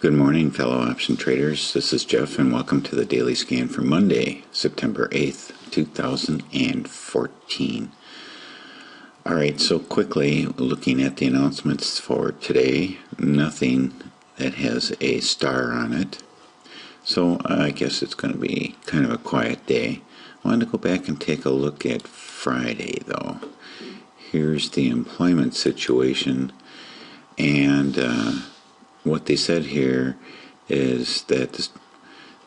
Good morning, fellow option traders. This is Jeff, and welcome to the daily scan for Monday, September 8th, 2014. All right, so quickly looking at the announcements for today, nothing that has a star on it. So I guess it's going to be kind of a quiet day. I wanted to go back and take a look at Friday, though. Here's the employment situation, and what they said here is that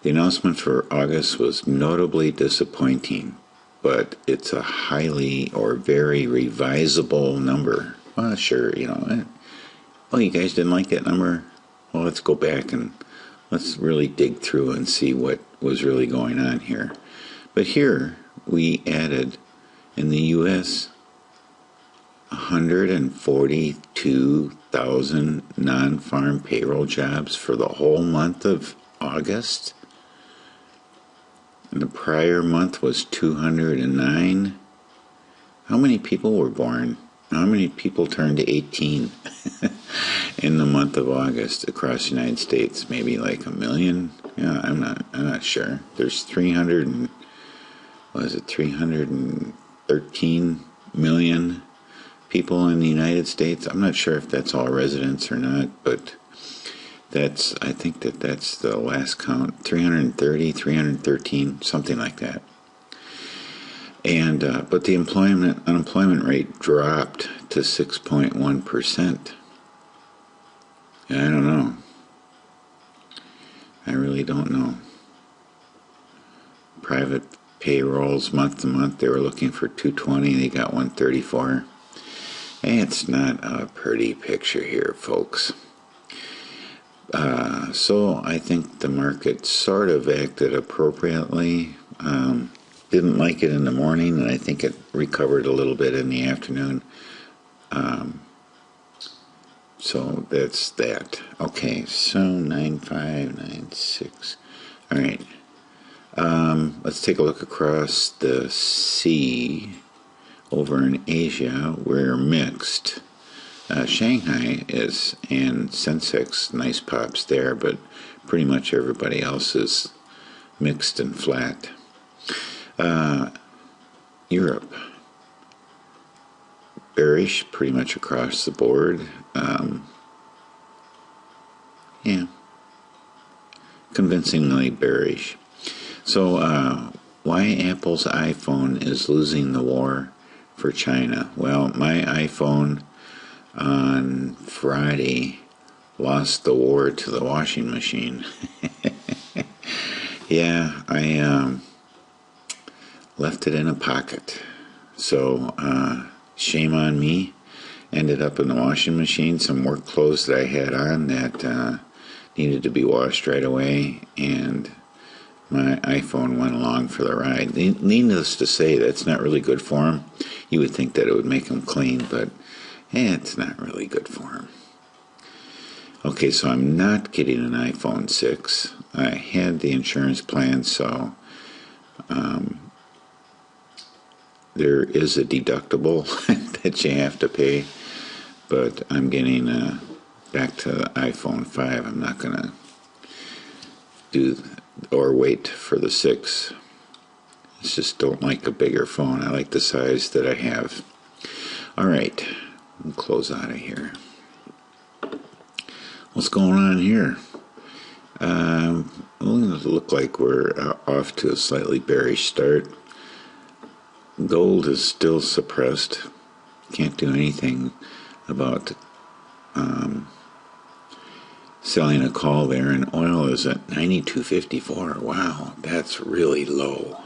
the announcement for August was notably disappointing, but it's a highly or very revisable number. Well, sure, oh, you guys didn't like that number? Well, let's go back and let's really dig through and see what was really going on here. But here we added in the U.S. 142,000 non-farm payroll jobs for the whole month of August. And the prior month was 209. How many people were born? How many people turned 18 in the month of August across the United States? Maybe like 1 million? Yeah, I'm not sure. There's 313 million people in the United States. I'm not sure if that's all residents or not, but I think that's the last count. 330, 313, something like that. And but the unemployment rate dropped to 6.1%. I don't know. I really don't know. Private payrolls month to month, they were looking for 220, they got 134. It's not a pretty picture here, folks. So I think the market sort of acted appropriately. Didn't like it in the morning, and I think it recovered a little bit in the afternoon. So that's that. Okay, so 9596. All right. Let's take a look across the sea. Over in Asia, we're mixed. Shanghai is, and Sensex, nice pops there, but pretty much everybody else is mixed and flat. Europe, bearish pretty much across the board. Yeah, convincingly bearish. So, why Apple's iPhone is losing the war for China? Well, my iPhone on Friday lost the war to the washing machine. Yeah, I left it in a pocket. So shame on me. Ended up in the washing machine. Some work clothes that I had on that needed to be washed right away, and my iPhone went along for the ride. Needless to say, that's not really good for him. You would think that it would make him clean, but it's not really good for him. Okay, so I'm not getting an iPhone 6. I had the insurance plan, so there is a deductible that you have to pay, but I'm getting back to the iPhone 5. I'm not going to do or wait for the 6. I just don't like a bigger phone. I like the size that I have. All right, we'll close out of here. What's going on here? It looks like we're off to a slightly bearish start. Gold is still suppressed. Can't do anything about selling a call there, and oil is at 92.54. Wow, that's really low.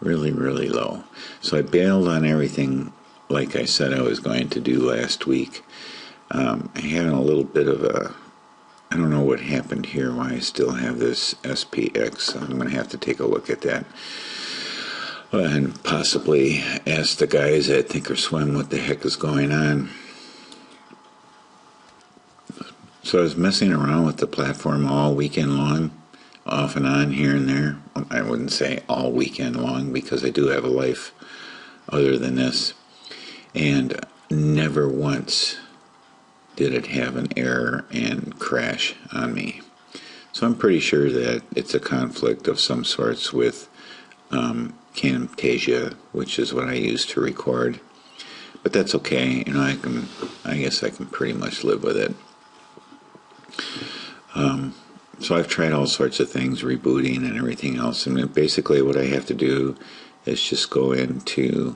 Really, really low. So I bailed on everything like I said I was going to do last week. I'm having a little bit of a, I don't know what happened here, why I still have this SPX. I'm going to have to take a look at that. And possibly ask the guys at Thinkorswim what the heck is going on. So I was messing around with the platform all weekend long, off and on here and there. I wouldn't say all weekend long because I do have a life other than this. And never once did it have an error and crash on me. So I'm pretty sure that it's a conflict of some sorts with Camtasia, which is what I use to record. But that's okay. You know, I guess I can pretty much live with it. So I've tried all sorts of things, rebooting and everything else, and basically what I have to do is just go into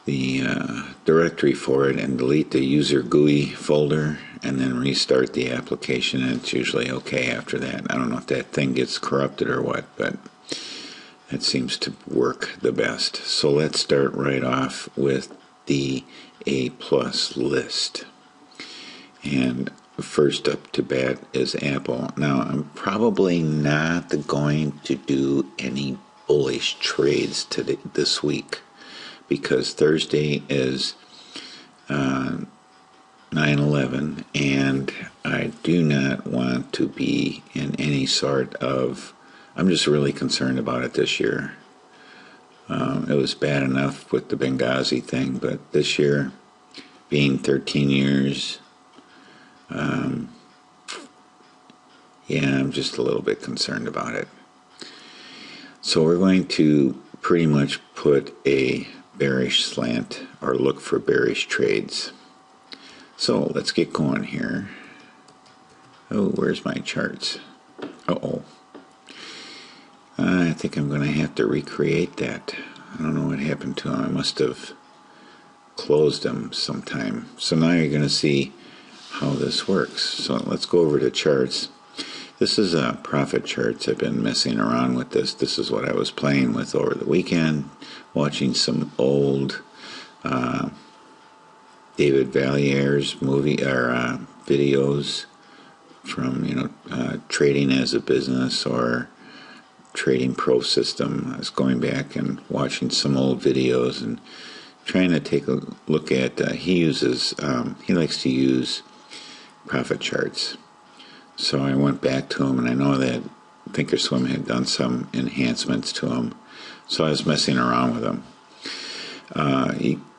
the directory for it and delete the user GUI folder and then restart the application, and it's usually okay after that. I don't know if that thing gets corrupted or what, but that seems to work the best. So let's start right off with the A+ list. And first up to bat is Apple. Now, I'm probably not going to do any bullish trades this week because Thursday is 9/11, and I do not want to be in any sort of... I'm just really concerned about it this year. It was bad enough with the Benghazi thing, but this year, being 13 years... yeah, I'm just a little bit concerned about it. So we're going to pretty much put a bearish slant or look for bearish trades. So let's get going here. Oh, where's my charts? Uh-oh. I think I'm going to have to recreate that. I don't know what happened to them. I must have closed them sometime. So now you're going to see how this works. So let's go over to charts. This is profit charts. I've been messing around with this. This is what I was playing with over the weekend, watching some old David Valier's movie or videos from trading as a business or Trading Pro System. I was going back and watching some old videos and trying to take a look at. He likes to use profit charts. So I went back to him, and I know that Thinkorswim had done some enhancements to them. So I was messing around with them.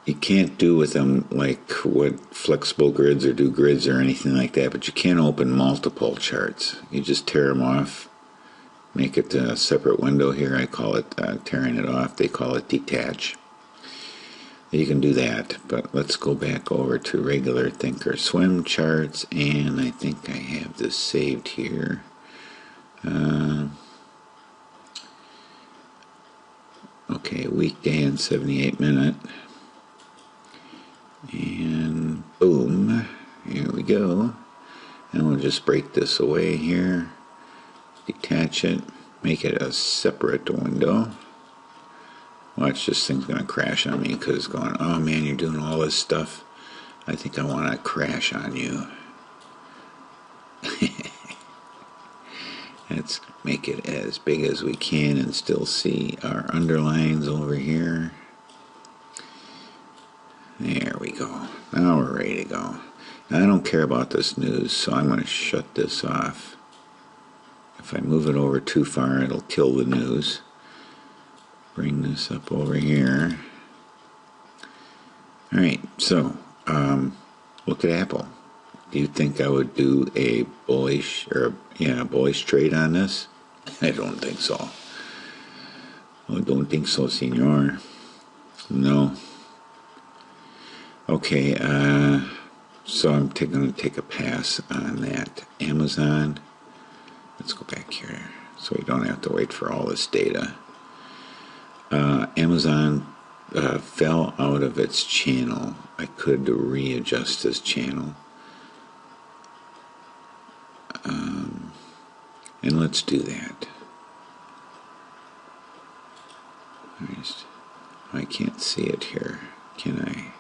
You can't do with them like what flexible grids or do grids or anything like that, but you can open multiple charts. You just tear them off, make it a separate window here. I call it tearing it off. They call it detach. You can do that, but let's go back over to regular Thinkorswim charts, and I think I have this saved here. Okay, weekday and 78-minute, and boom, here we go. And we'll just break this away here, detach it, make it a separate window. Watch, this thing's going to crash on me because it's going, oh man, you're doing all this stuff. I think I want to crash on you. Let's make it as big as we can and still see our underlines over here. There we go. Now we're ready to go. Now, I don't care about this news, so I'm going to shut this off. If I move it over too far, it'll kill the news. Bring this up over here. Alright, so look at Apple. Do you think I would do a bullish bullish trade on this? I don't think so. I don't think so, senor. No. Okay, so I'm going to take a pass on that. Amazon. Let's go back here so we don't have to wait for all this data. Amazon fell out of its channel. I could readjust this channel. And let's do that. I can't see it here. Can I?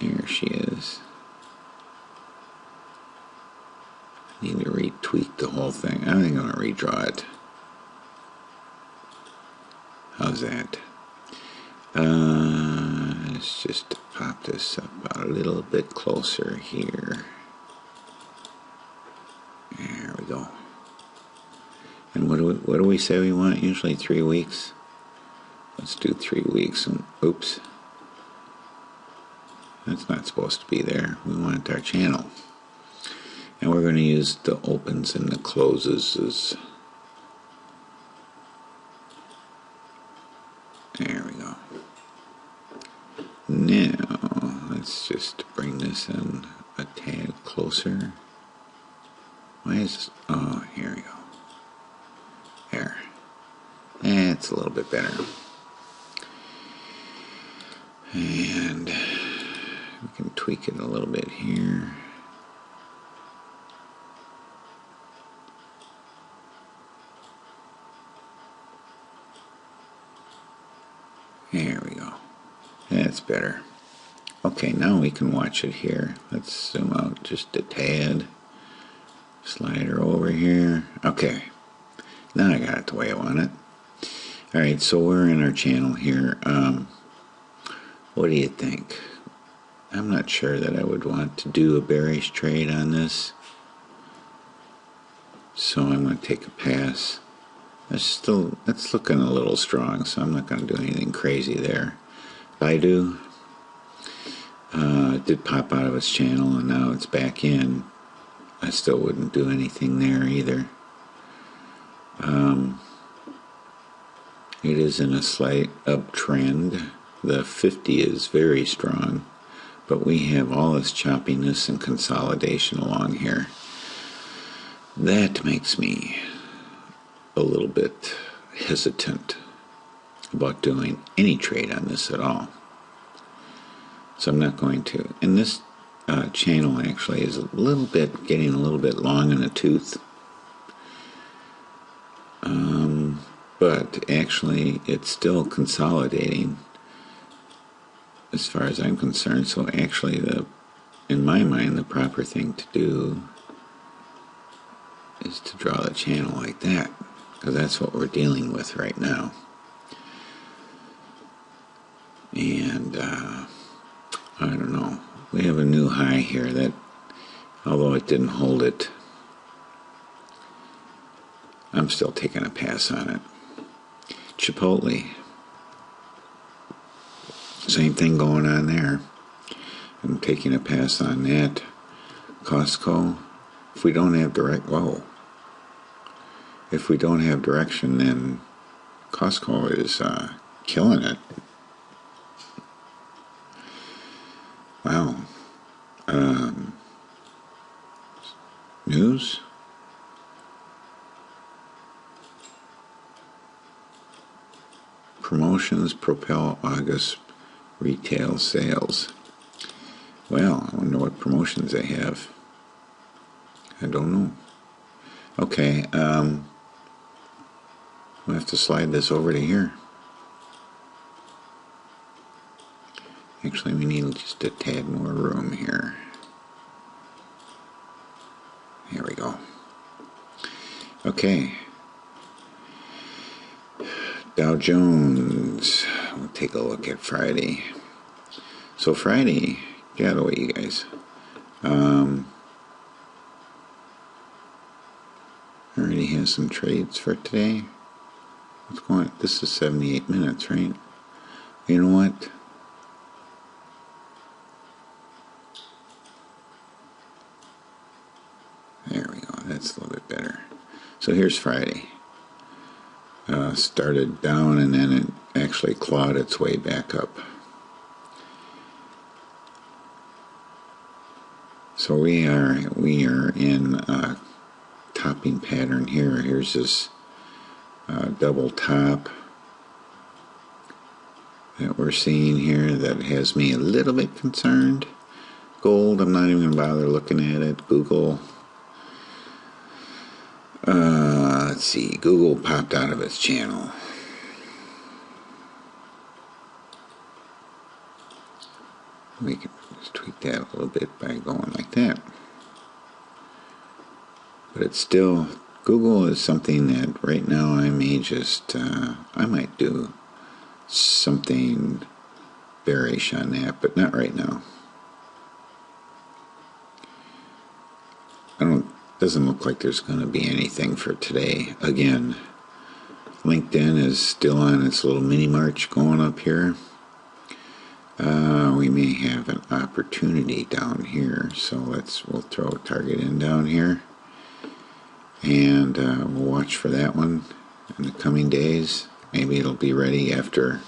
There she is. I need to retweak the whole thing. I think I'm going to redraw it. How's that? Let's just pop this up a little bit closer here. There we go. And what do we say we want? Usually 3 weeks. Let's do 3 weeks. And oops. That's not supposed to be there. We want our channel. And we're going to use the opens and the closes. There we go. Now, let's just bring this in a tad closer. Why is this? Oh, here we go. There. It's a little bit better. And we can tweak it a little bit here. There we go. That's better. Okay, now we can watch it here. Let's zoom out just a tad. Slide her over here. Okay. Now I got it the way I want it. Alright, so we're in our channel here. What do you think? I'm not sure that I would want to do a bearish trade on this. So I'm going to take a pass. It's looking a little strong, so I'm not going to do anything crazy there. Baidu did pop out of its channel and now it's back in. I still wouldn't do anything there either. It is in a slight uptrend. The 50 is very strong, but we have all this choppiness and consolidation along here. That makes me a little bit hesitant about doing any trade on this at all. So I'm not going to. And this channel actually is getting a little bit long in the tooth. But actually it's still consolidating as far as I'm concerned. So actually in my mind the proper thing to do is to draw the channel like that, because that's what we're dealing with right now. And I don't know, we have a new high here that, although it didn't hold it, I'm still taking a pass on it. Chipotle, same thing going on there. I'm taking a pass on that. Costco, if we don't have if we don't have direction, then Costco is killing it. Wow. News? Promotions propel August retail sales. Well, I wonder what promotions they have. I don't know. Okay, we'll have to slide this over to here. Actually, we need just a tad more room here. Here we go. Okay. Dow Jones. We'll take a look at Friday. So Friday, get out of the way, you guys. Already has some trades for today. What's going on? This is 78 minutes, right? You know what? There we go. That's a little bit better. So here's Friday. Started down and then it actually clawed its way back up. So we are in a topping pattern here. Here's this double top that we're seeing here that has me a little bit concerned. Gold, I'm not even going to bother looking at it. Google. Let's see, Google popped out of its channel. We can just tweak that a little bit by going like that. But it's still, Google is something that right now I may just, I might do something bearish on that, but not right now. Doesn't look like there's going to be anything for today. Again, LinkedIn is still on its little mini march going up here. We may have an opportunity down here, so we'll throw a target in down here, and we'll watch for that one in the coming days. Maybe it'll be ready after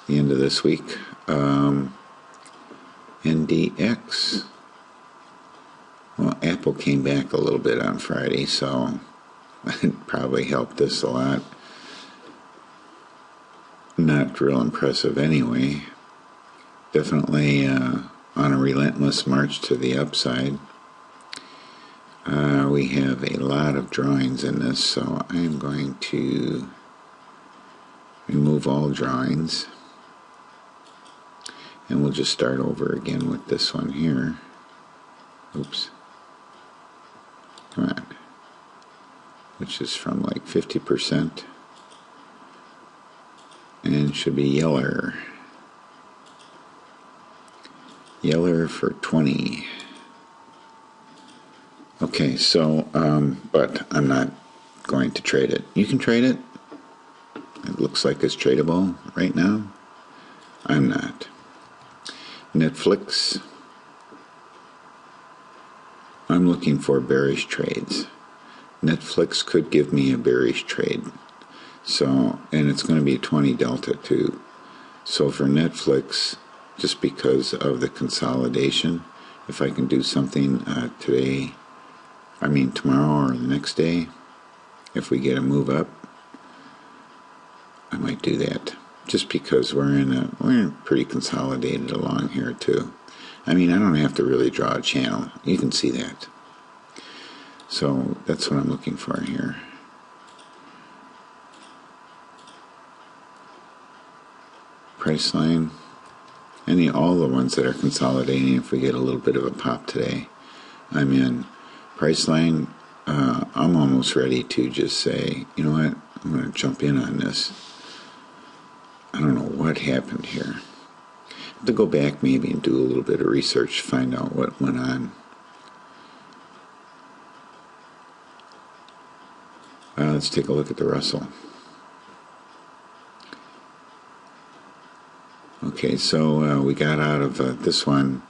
the end of this week. NDX. Well, Apple came back a little bit on Friday, so it probably helped us a lot. Not real impressive anyway. Definitely on a relentless march to the upside. We have a lot of drawings in this, so I am going to remove all drawings. And we'll just start over again with this one here. Oops. Come on. Which is from like 50%. And should be yeller. Yeller for 20. Okay, so, but I'm not going to trade it. You can trade it. It looks like it's tradable right now. I'm not. Netflix. I'm looking for bearish trades. Netflix could give me a bearish trade. So, and it's going to be 20 delta too. So for Netflix, just because of the consolidation, if I can do something tomorrow or the next day, if we get a move up, I might do that. Just because we're pretty consolidated along here too. I mean, I don't have to really draw a channel. You can see that. So that's what I'm looking for here. Price line. All the ones that are consolidating, if we get a little bit of a pop today, I'm in. Price line, I'm almost ready to just say, you know what, I'm going to jump in on this. I don't know what happened here. I have to go back maybe and do a little bit of research to find out what went on. Let's take a look at the Russell. Okay, so we got out of this one.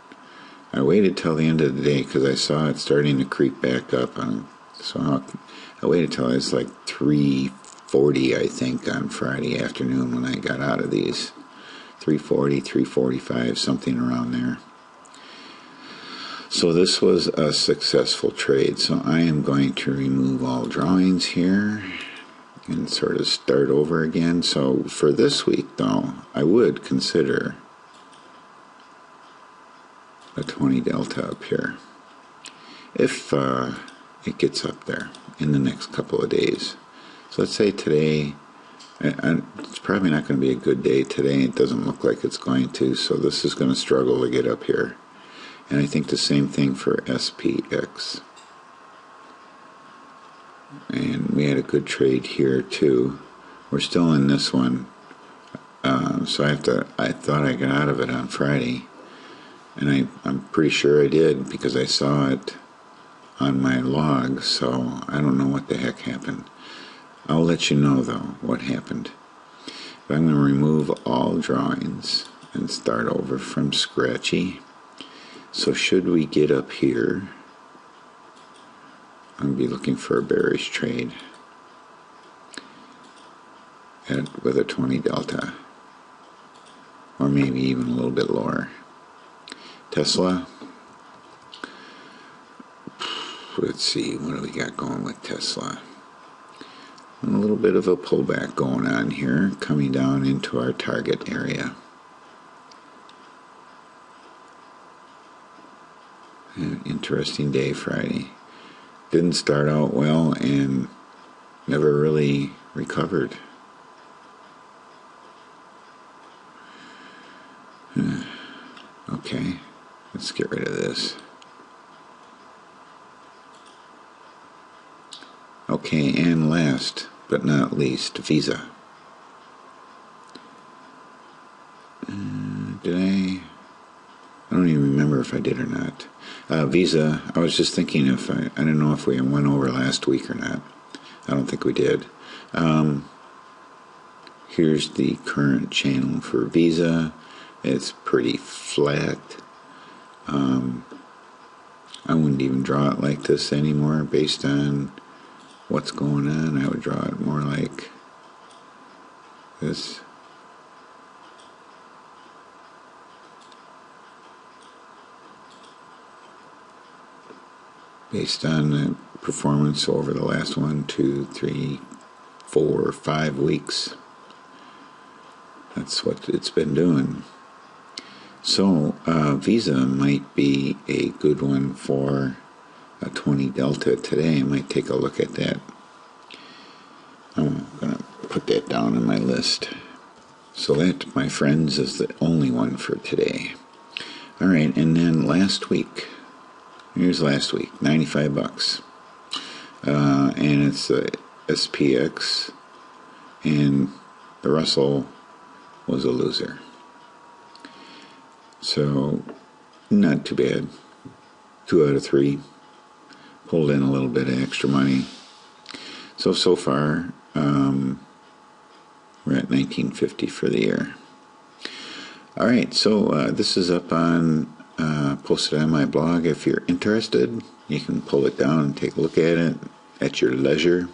I waited till the end of the day because I saw it starting to creep back up. So I waited till it was like 3:40, I think, on Friday afternoon when I got out of these. 3:40, 3:45, something around there. So this was a successful trade. So I am going to remove all drawings here and sort of start over again. So for this week, though, I would consider a 20 delta up here if it gets up there in the next couple of days. So let's say today, it's probably not going to be a good day today. It doesn't look like it's going to, so this is going to struggle to get up here. And I think the same thing for SPX. And we had a good trade here too. We're still in this one. So I thought I got out of it on Friday. And I'm pretty sure I did because I saw it on my log. So I don't know what the heck happened. I'll let you know though what happened. But I'm going to remove all drawings and start over from scratchy. So should we get up here, I'm going to be looking for a bearish trade with a 20 delta, or maybe even a little bit lower. Tesla, let's see, what do we got going with Tesla? A little bit of a pullback going on here, coming down into our target area. An interesting day Friday. Didn't start out well and never really recovered. Okay, let's get rid of this. Okay, and last but not least, Visa. I don't even remember if I did or not. Visa, I was just thinking if I don't know if we went over last week or not. I don't think we did. Here's the current channel for Visa. it's pretty flat. I wouldn't even draw it like this anymore based on what's going on. I would draw it more like this. Based on the performance over the last 1, 2, 3, 4, 5 weeks. That's what it's been doing. So Visa might be a good one for a 20 delta today. I might take a look at that. I'm going to put that down on my list. So that, my friends, is the only one for today. All right, and then last week. Here's last week, 95 bucks. And it's the SPX, and the Russell was a loser. So, not too bad. 2 out of 3. Pulled in a little bit of extra money. So far, we're at $19.50 for the year. All right, so this is up on, posted on my blog. If you're interested, you can pull it down and take a look at it at your leisure.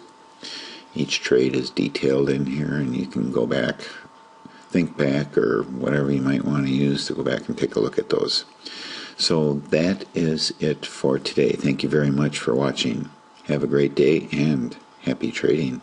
Each trade is detailed in here, and you can go back, think back, or whatever you might want to use to go back and take a look at those. So that is it for today. Thank you very much for watching. Have a great day and happy trading.